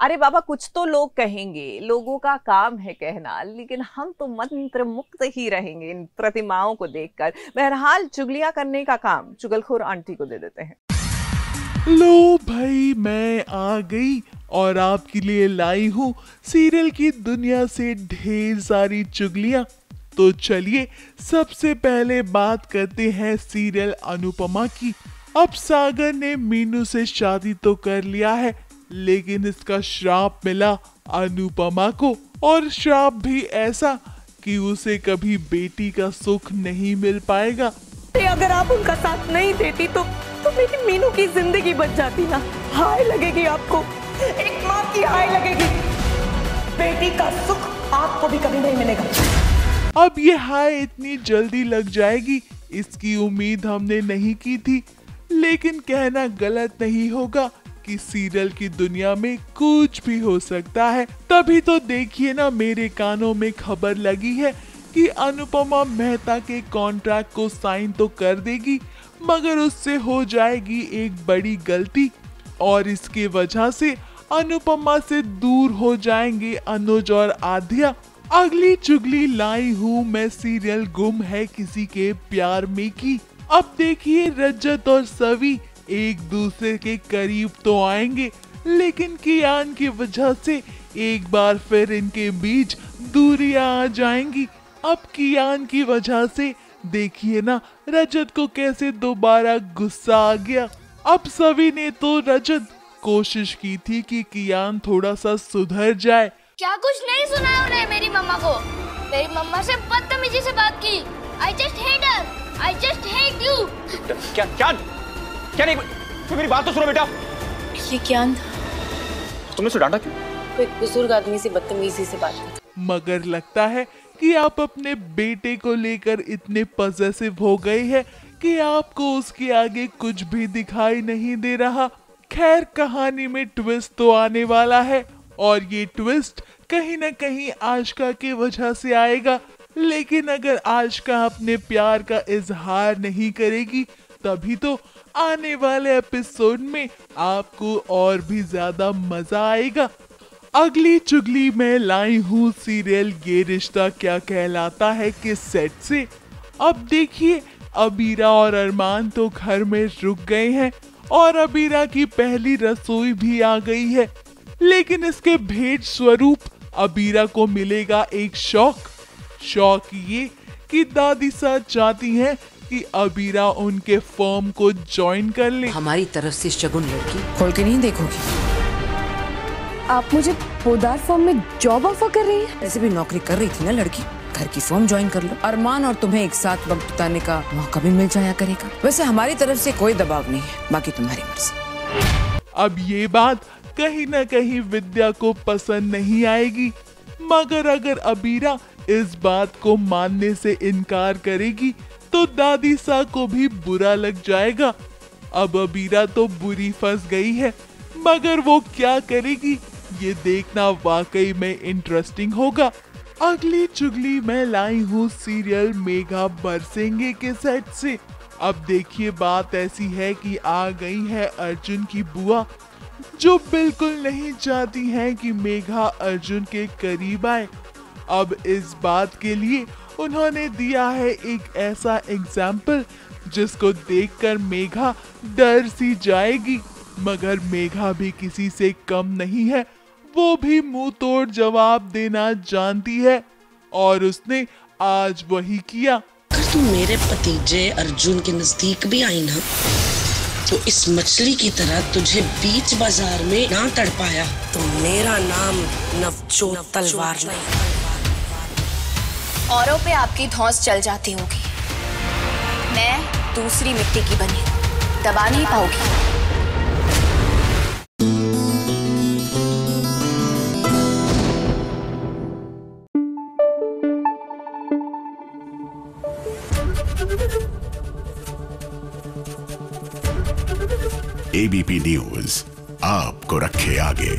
अरे बाबा, कुछ तो लोग कहेंगे, लोगों का काम है कहना, लेकिन हम तो मंत्र मुक्त ही रहेंगे इन प्रतिमाओं को देखकर। बहरहाल चुगलियां करने का काम चुगलखोर आंटी को दे देते हैं। लो भाई, मैं आ गई और आपके लिए लाई हूँ सीरियल की दुनिया से ढेर सारी चुगलियां। तो चलिए सबसे पहले बात करते हैं सीरियल अनुपमा की। अब सागर ने मीनू से शादी तो कर लिया है, लेकिन इसका श्राप मिला अनुपमा को, और श्राप भी ऐसा कि उसे कभी बेटी का सुख नहीं मिल पाएगा। अगर आप उनका साथ नहीं देती तो मेरी मीनू की जिंदगी बच जाती ना। हाय लगेगी आपको, एक माँ की हाय लगेगी। बेटी का सुख आपको भी कभी नहीं मिलेगा। अब ये हाय इतनी जल्दी लग जाएगी, इसकी उम्मीद हमने नहीं की थी, लेकिन कहना गलत नहीं होगा कि सीरियल की दुनिया में कुछ भी हो सकता है। तभी तो देखिए ना, मेरे कानों में खबर लगी है कि अनुपमा मेहता के कॉन्ट्रैक्ट को साइन तो कर देगी, मगर उससे हो जाएगी एक बड़ी गलती, और इसके वजह से अनुपमा से दूर हो जाएंगे अनुज और आध्या। अगली चुगली लाई हूँ मैं सीरियल गुम है किसी के प्यार में की। अब देखिए, रजत और सवी एक दूसरे के करीब तो आएंगे, लेकिन कियान की वजह से एक बार फिर इनके बीच दूरियां आ जाएंगी। अब कियान की वजह से देखिए ना, रजत को कैसे दोबारा गुस्सा आ गया। अब सभी ने तो रजत कोशिश की थी कि कियान थोड़ा सा सुधर जाए। क्या कुछ नहीं सुना उन्हें मेरी मम्मा को? मेरी मम्मा से बदतमीजी से बात की। I just hate her. I just hate you. क्या क्या क्या नहीं, तो मेरी बात तो सुनो बेटा। ये कियान, तुमने उसे डांटा क्यों? कोई बुजुर्ग आदमी से बदतमीजी से बात की। मगर लगता है कि आप अपने बेटे को लेकर इतने पॉसेसिव हो गए हैं कि आपको उसके आगे कुछ भी दिखाई नहीं दे रहा। खैर, कहानी में ट्विस्ट तो आने वाला है, और ये ट्विस्ट कहीं ना कहीं आशिका की वजह से आएगा। लेकिन अगर आशिका अपने प्यार का इजहार नहीं करेगी, तभी तो आने वाले एपिसोड में आपको और भी ज्यादा मजा आएगा। अगली चुगली मैं लाई हूँ सीरियल ये रिश्ता क्या कहलाता है के सेट से। अब देखिए, अबीरा और अरमान तो घर में रुक गए हैं, और अबीरा की पहली रसोई भी आ गई है, लेकिन इसके भेंट स्वरूप अबीरा को मिलेगा एक शौक ये कि दादी साहब चाहती हैं कि अबीरा उनके फर्म को ज्वाइन कर ले। हमारी तरफ से शगुन लड़की खोल के नहीं देखोगी। आप मुझे पोदार फर्म में जॉब ऑफर कर रही हैं? ऐसे भी नौकरी कर रही थी ना लड़की, घर की फर्म ज्वाइन कर लो। अरमान और तुम्हें एक साथ वक्त बिताने का मौका भी मिल जाया करेगा। वैसे हमारी तरफ से कोई दबाव नहीं है, बाकी तुम्हारी मर्जी। अब ये बात कहीं ना कहीं विद्या को पसंद नहीं आएगी, मगर अगर अबीरा इस बात को मानने से इनकार करेगी तो दादी सा को भी बुरा लग जाएगा। अब अबीरा तो बुरी फंस गई है, मगर वो क्या करेगी ये देखना वाकई में इंटरेस्टिंग होगा। अगली चुगली मैं लाई हूँ सीरियल मेघा बरसेंगे के सेट से। अब देखिए, बात ऐसी है कि आ गई है अर्जुन की बुआ, जो बिल्कुल नहीं चाहती हैं कि मेघा अर्जुन के करीब आए। अब इस बात के लिए उन्होंने दिया है एक ऐसा एग्जाम्पल जिसको देखकर मेघा डर सी जाएगी, मगर मेघा भी किसी से कम नहीं है। वो भी मुंह तोड़ जवाब देना जानती है, और उसने आज वही किया। अगर तू मेरे भतीजे अर्जुन के नजदीक भी आई ना, तो इस मछली की तरह तुझे बीच बाजार में ना तड़पाया तो मेरा नाम नवजोत तलवार नहीं। औरों पे आपकी धौंस चल जाती होगी, मैं दूसरी मिट्टी की बनी, दबा नहीं पाओगी। एबीपी न्यूज आपको रखे आगे।